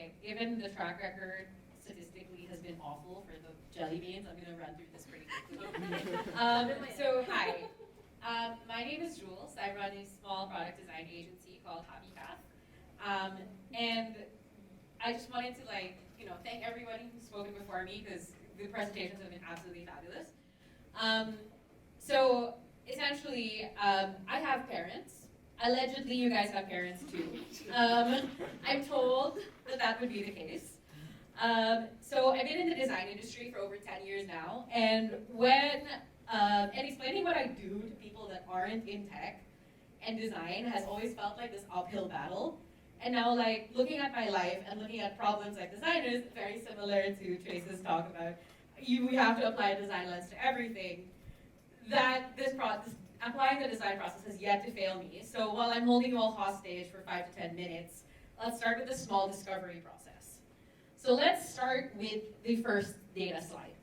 like, given the track record statistically has been awful for the jelly beans, I'm gonna run through this pretty quickly. So hi, my name is Jules. I run a small product design agency called Happy Path. And I just wanted to thank everybody who's spoken before me because the presentations have been absolutely fabulous. So essentially, I have parents. Allegedly, you guys have parents too. I'm told that that would be the case. So I've been in the design industry for over 10 years now, and explaining what I do to people that aren't in tech and design has always felt like this uphill battle. And now, like, looking at my life and looking at problems like designers, very similar to Trace's talk about we have to apply a design lens to everything, that applying the design process has yet to fail me. So while I'm holding you all hostage for 5 to 10 minutes, let's start with the small discovery process. So let's start with the first data slide.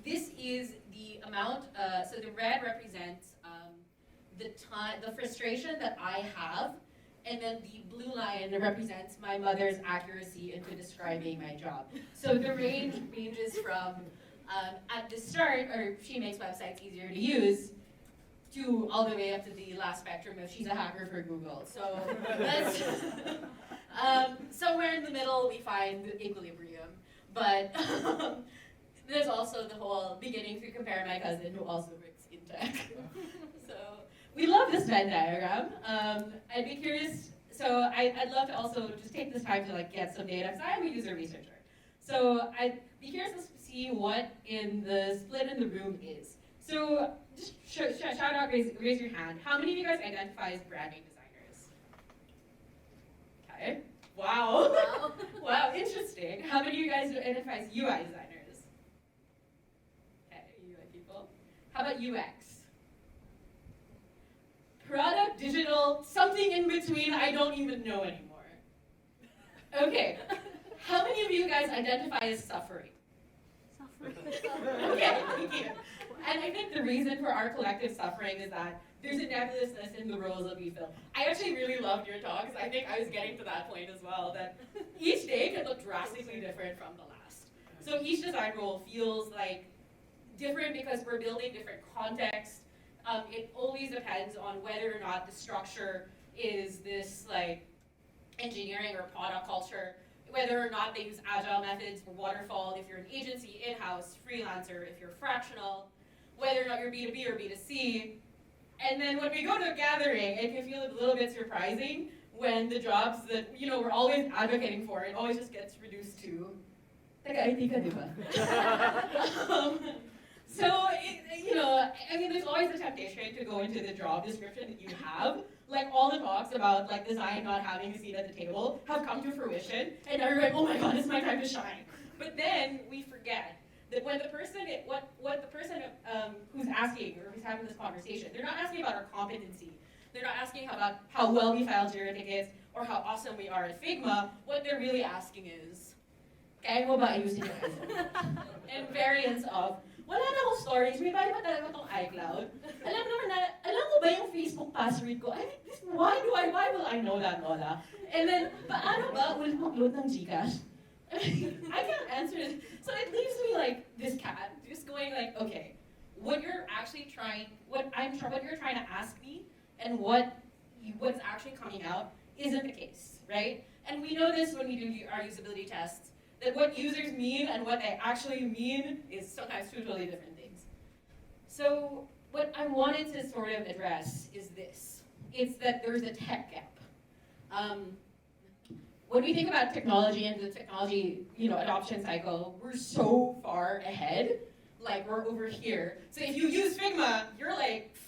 This is the amount, so the red represents the frustration that I have, and then the blue line represents my mother's accuracy into describing my job. So the range ranges from, at the start, or she makes websites easier to use, to all the way up to the last spectrum of she's a hacker for Google. So that's somewhere in the middle we find equilibrium. But there's also the whole beginning to compare my cousin who also works in tech. So we love this Venn diagram. I'd be curious, so I'd love to also just take this time to get some data, because I am a user researcher. So I'd be curious to see what in the split in the room is. So just shout out, raise your hand. How many of you guys identify as branding designers? Okay. Wow. Wow. Wow, interesting. How many of you guys identify as UI designers? Okay, UI people. How about UX? Product, digital, something in between, I don't even know anymore. Okay. How many of you guys identify as suffering? Okay, thank you. And I think the reason for our collective suffering is that there's a nebulousness in the roles that we fill. I actually really loved your talks. I think I was getting to that point as well, that each day can look drastically different from the last. So each design role feels like different because we're building different context. It always depends on whether or not the structure is this engineering or product culture, whether or not they use agile methods or waterfall, if you're an agency, in-house, freelancer, if you're fractional, whether or not you're B2B or B2C. And then when we go to a gathering, it can feel a little bit surprising when the jobs that we're always advocating for, it always just gets reduced to, taga-IT ka, di ba? So, there's always the temptation to go into the job description that you have. Like, all the talks about design not having a seat at the table have come to fruition, and now you're like, oh my god, it's my time to shine. But then we forget that when the person, what the person who's asking or who's having this conversation, they're not asking about our competency. They're not asking about how well we file Jira tickets or how awesome we are at Figma. What they're really asking is, kaya mo ba ayusin yung iPhone? And variants of, wala na akong storage, may bayo ba talaga itong iCloud? Alam mo ba yung Facebook password ko? Why will I know that, Lola? And then, paano ba ulit mag-load ng Gcash? I can't answer it. So it leaves me like this cat, just going okay, what you're trying to ask me and what's actually coming out isn't the case, right? And we know this when we do our usability tests, that what users mean and what they actually mean is sometimes two totally different things. So what I wanted to sort of address is this. It's that there's a tech gap. When we think about technology and the technology, adoption cycle, we're so far ahead, we're over here. So if you use Figma, you're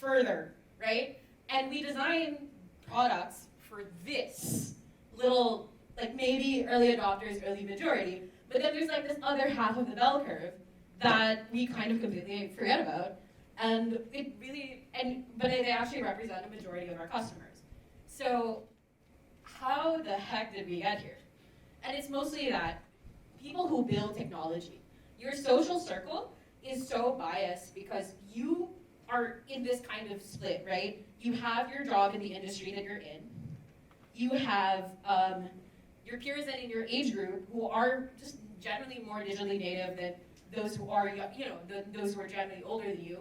further, right? And we design products for this little, maybe early adopters, early majority, but then there's this other half of the bell curve that we kind of completely forget about. And but they actually represent a majority of our customers. So how the heck did we get here? And it's mostly that people who build technology, your social circle is so biased because you are in this kind of split, right? You have your job in the industry that you're in. You have your peers and in your age group who are just generally more digitally native than those who are, those who are generally older than you.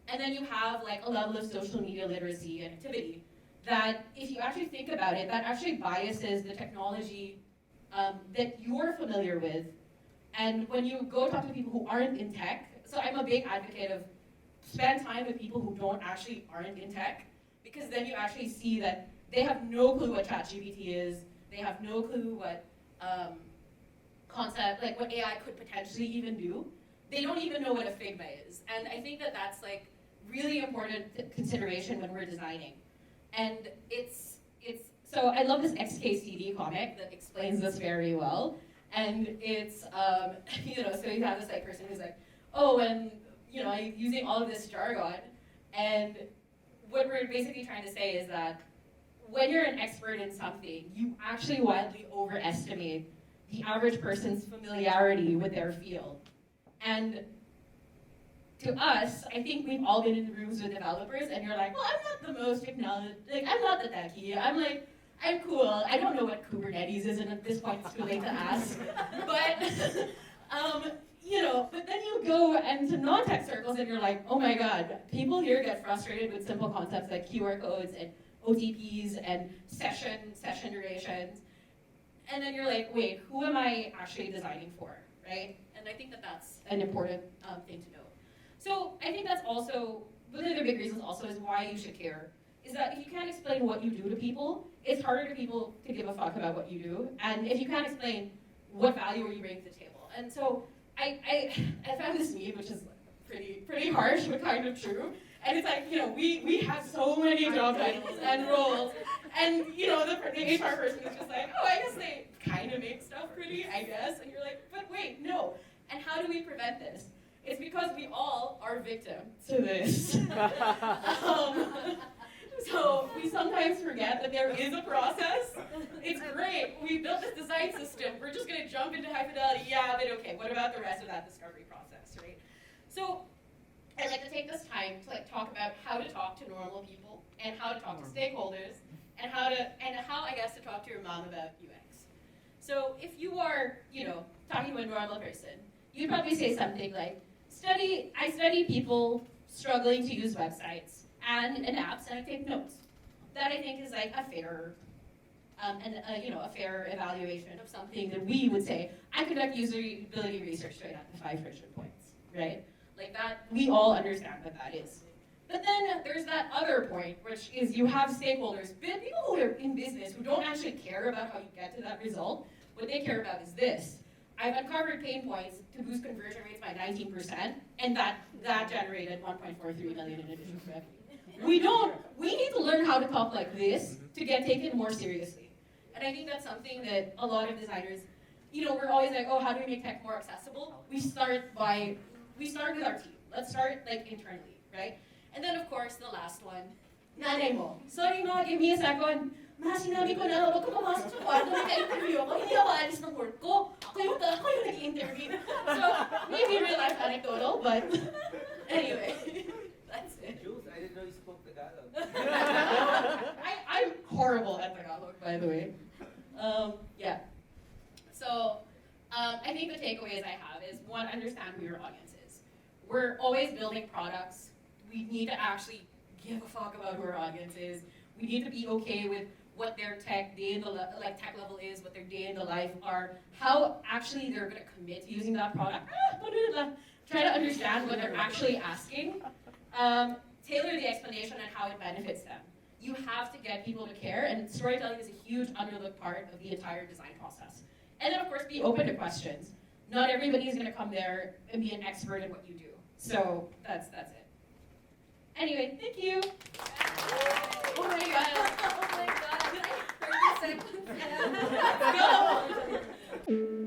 And then you have like a level of social media literacy and activity that, if you actually think about it, that actually biases the technology that you're familiar with. And when you go talk to people who aren't in tech, so I'm a big advocate of spend time with people who aren't in tech, because then you actually see that they have no clue what ChatGPT is, they have no clue what what AI could potentially even do. They don't even know what a Figma is. And I think that that's like really important consideration when we're designing. And so I love this XKCD comic that explains this very well. And it's, so you have this like person who's like, oh, and using all of this jargon. And what we're basically trying to say is that when you're an expert in something, you actually wildly overestimate the average person's familiarity with their field. And to us, I think we've all been in rooms with developers, and you're like, well, I'm not the most technology, I'm not the techie. I'm cool. I don't know what Kubernetes is, and at this point it's too late to ask. But, but then you go into non-tech circles, and you're like, oh my God, people here get frustrated with simple concepts like QR codes and OTPs and session durations. And then you're like, wait, who am I actually designing for, right? And I think that that's an important thing to know. So I think that's also, one of the big reasons also is why you should care, is that if you can't explain what you do to people, it's harder for people to give a fuck about what you do. And if you can't explain what value are you bringing to the table. And so I found this meme, which is pretty harsh, but kind of true. And it's like, we have so many job titles and roles. And, the HR person is just like, oh, I guess they kind of make stuff pretty, I guess. And you're like, but wait, no. And how do we prevent this? It's because we all are victim to this. So we sometimes forget that there is a process. It's great. We built this design system. We're just going to jump into high fidelity. Yeah, but okay, what about the rest of that discovery process, right? So I'd like to take this time to talk about how to talk to normal people and how to talk to stakeholders and how I guess to talk to your mom about UX. So if you are, talking to a normal person, you'd probably say something like, I study people struggling to use websites and apps, and I take notes. That I think is like a fair, a fair evaluation of something that we would say, I conduct usability research to identify friction points, right? Like that, we all understand what that is. But then there's that other point, which is you have stakeholders, people who are in business who don't actually care about how you get to that result. What they care about is this. I've uncovered pain points to boost conversion rates by 19%, and that generated 1.43 million in additional revenue. We need to learn how to talk like this to get taken more seriously. And I think that's something that a lot of designers, we're always like, oh, how do we make tech more accessible? We start with our team. Let's start internally, right? And then of course, the last one, nanay mo. Sorry ma, give me a second. Ma, sinabi ko na, wag ka pumasok sa kwarto, nag-interview ako, hindi ako alis ng work ko. Ako yung nag-interview. So, maybe real life anecdotal, but anyway, that's it. Jules, I didn't know you spoke Tagalog. I'm horrible at Tagalog, by the way. Yeah. So, I think the takeaways I have is, one, understand who your audience is. We're always building products. We need to actually give a fuck about who our audience is. We need to be okay with what their tech level is, what their day in the life are, how actually they're going to commit to using that product. Try to understand what they're actually asking. Tailor the explanation and how it benefits them. You have to get people to care, and storytelling is a huge underlooked part of the entire design process. And then of course, be open to questions. Not everybody is going to come there and be an expert in what you do. So that's it. Anyway, thank you. Oh my god. Oh my god. 30 seconds. Let's go.